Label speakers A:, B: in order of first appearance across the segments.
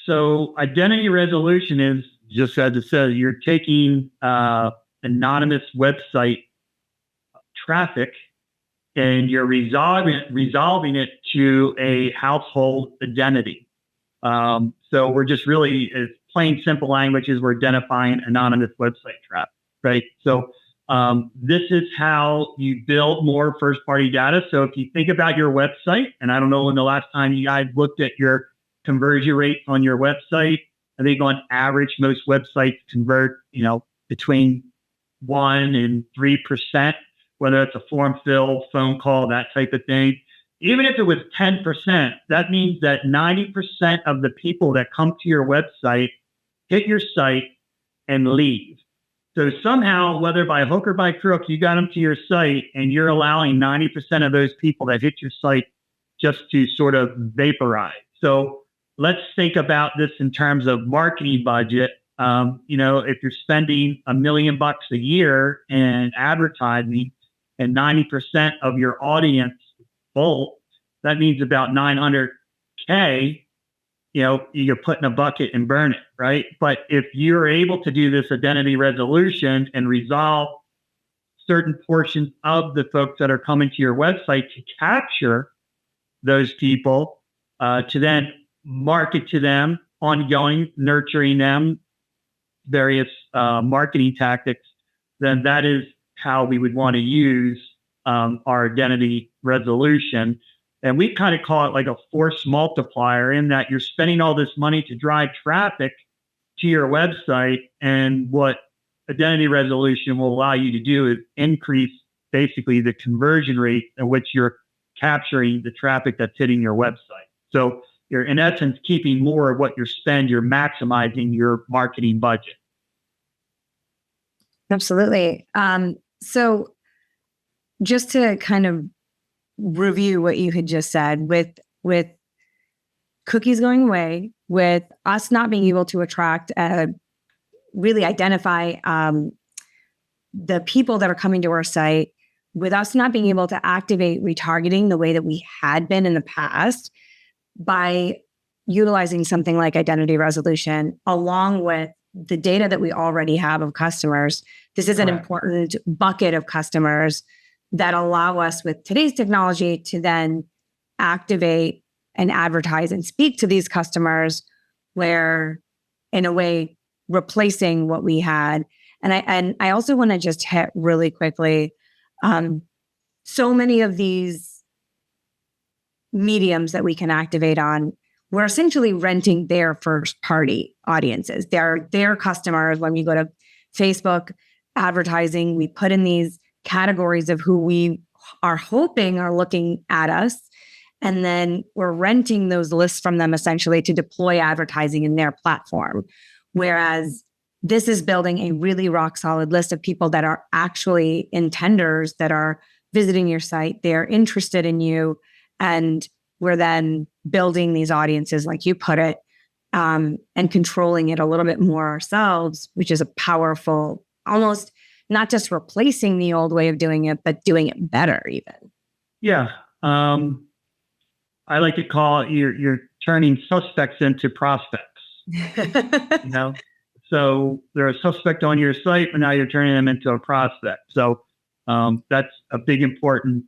A: So identity resolution is just as it says, you're taking anonymous website traffic and you're resolving it to a household identity. So we're just really, as plain simple language, is we're identifying anonymous website traffic, right? So this is how you build more first-party data. So if you think about your website, and I don't know when the last time you guys looked at your conversion rate on your website, I think on average, most websites convert, between 1% and 3%, whether it's a form fill, phone call, that type of thing. Even if it was 10%, that means that 90% of the people that come to your website hit your site and leave. So somehow, whether by hook or by crook, you got them to your site and you're allowing 90% of those people that hit your site just to sort of vaporize. So let's think about this in terms of marketing budget. If you're spending $1 million a year in advertising and 90% of your audience full, that means about $900K, you put in a bucket and burn it, right? But if you're able to do this identity resolution and resolve certain portions of the folks that are coming to your website to capture those people, to then market to them, ongoing, nurturing them, various marketing tactics, then that is how we would want to use our identity resolution. And we kind of call it like a force multiplier, in that you're spending all this money to drive traffic to your website. And what identity resolution will allow you to do is increase basically the conversion rate at which you're capturing the traffic that's hitting your website. So you're, in essence, keeping more of what you spend. You're maximizing your marketing budget.
B: Absolutely. So just to kind of review what you had just said, with cookies going away, with us not being able to attract, really identify the people that are coming to our site, with us not being able to activate retargeting the way that we had been in the past, by utilizing something like identity resolution, along with the data that we already have of customers, this is an important bucket of customers that allow us, with today's technology, to then activate and advertise and speak to these customers, where, in a way, replacing what we had. And I also want to just hit really quickly, so many of these mediums that we can activate on, we're essentially renting their first party audiences. They're their customers. When we go to Facebook advertising, we put in these categories of who we are hoping are looking at us. And then we're renting those lists from them essentially to deploy advertising in their platform. Whereas this is building a really rock solid list of people that are actually intenders, that are visiting your site. They're interested in you. And we're then building these audiences, like you put it, and controlling it a little bit more ourselves, which is a powerful, almost not just replacing the old way of doing it, but doing it better even. Yeah.
A: I like to call it, you're turning suspects into prospects. So they're a suspect on your site, but now you're turning them into a prospect. So that's a big, important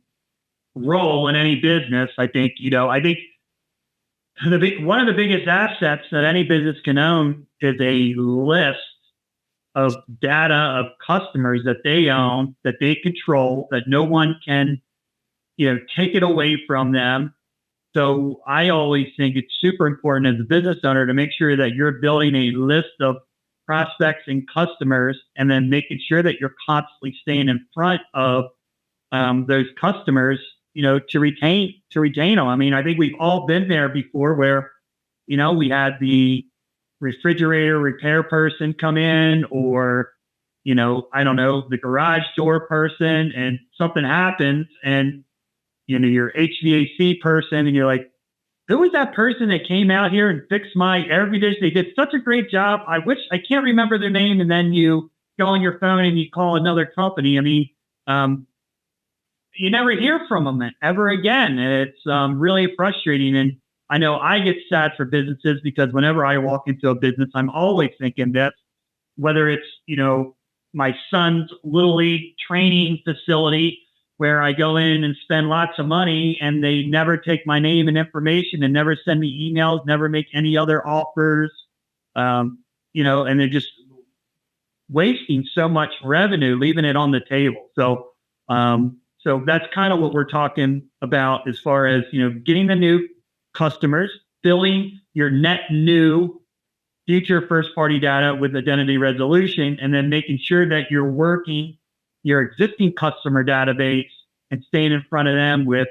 A: role in any business. I think one of the biggest assets that any business can own is a list of data of customers that they own, that they control, that no one can, take it away from them. So I always think it's super important as a business owner to make sure that you're building a list of prospects and customers, and then making sure that you're constantly staying in front of those customers, to retain them. I mean, I think we've all been there before, where, we had the refrigerator repair person come in, or, I don't know, the garage door person, and something happens, and, your HVAC person, and you're like, who was that person that came out here and fixed my air conditioner? They did such a great job. I can't remember their name. And then you go on your phone and you call another company. I mean, you never hear from them ever again. And it's really frustrating. And I know I get sad for businesses because whenever I walk into a business, I'm always thinking that whether it's, my son's little league training facility where I go in and spend lots of money and they never take my name and information and never send me emails, never make any other offers, and they're just wasting so much revenue, leaving it on the table. So that's kind of what we're talking about as far as, getting the new customers, filling your net new future first party data with identity resolution, and then making sure that you're working your existing customer database and staying in front of them with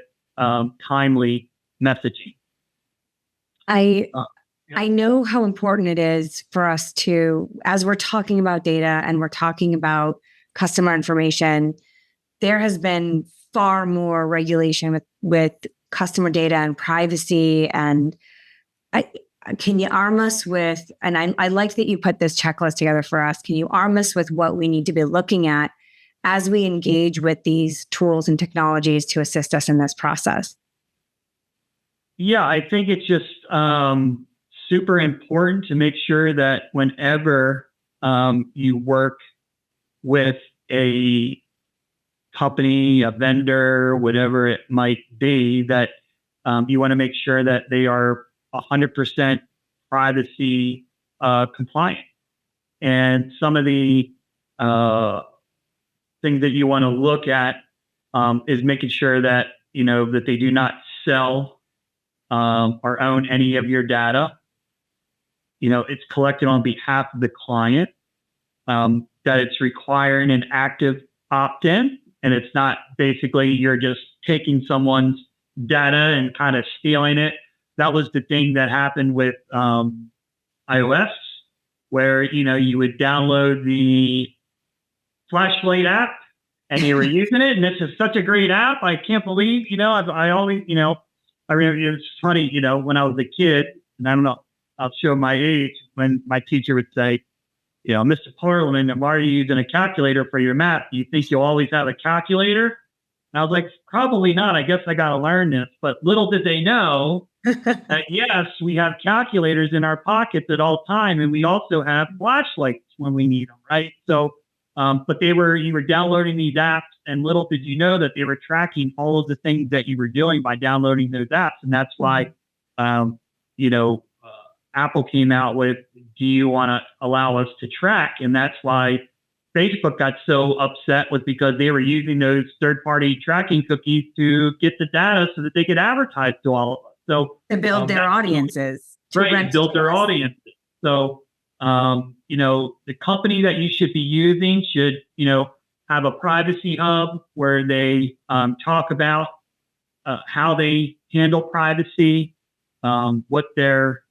A: timely messaging.
B: I know how important it is for us to, as we're talking about data and we're talking about customer information, there has been far more regulation with customer data and privacy. And can you arm us with, and I like that you put this checklist together for us, can you arm us with what we need to be looking at as we engage with these tools and technologies to assist us in this process?
A: Yeah, I think it's just super important to make sure that whenever you work with a company, a vendor, whatever it might be, that you want to make sure that they are 100% privacy compliant. And some of the things that you want to look at is making sure that, that they do not sell or own any of your data. It's collected on behalf of the client, that it's requiring an active opt-in, and it's not basically you're just taking someone's data and kind of stealing it. That was the thing that happened with iOS, where, you would download the flashlight app and you were using it. And this is such a great app. I can't believe, I always, I remember it's funny, when I was a kid, and I don't know, I'll show my age, when my teacher would say, Mr. Parlaman, why are you using a calculator for your math? Do you think you'll always have a calculator? And I was like, probably not. I guess I got to learn this. But little did they know that, yes, we have calculators in our pockets at all time. And we also have flashlights when we need them, right? So, but you were downloading these apps, and little did you know that they were tracking all of the things that you were doing by downloading those apps. And that's why, Apple came out with, do you want to allow us to track? And that's why Facebook got so upset, was because they were using those third-party tracking cookies to get the data so that they could advertise to all of us. So
B: to build their audiences.
A: Right, build their audiences. So, the company that you should be using should, have a privacy hub where they talk about how they handle privacy, what their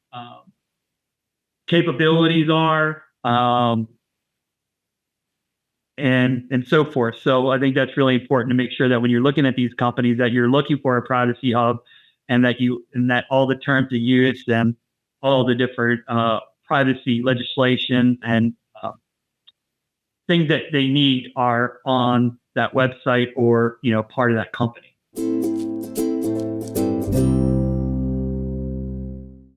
A: capabilities are, and so forth. So I think that's really important to make sure that when you're looking at these companies, that you're looking for a privacy hub, and that all the terms of use and all the different privacy legislation and things that they need are on that website or, part of that company.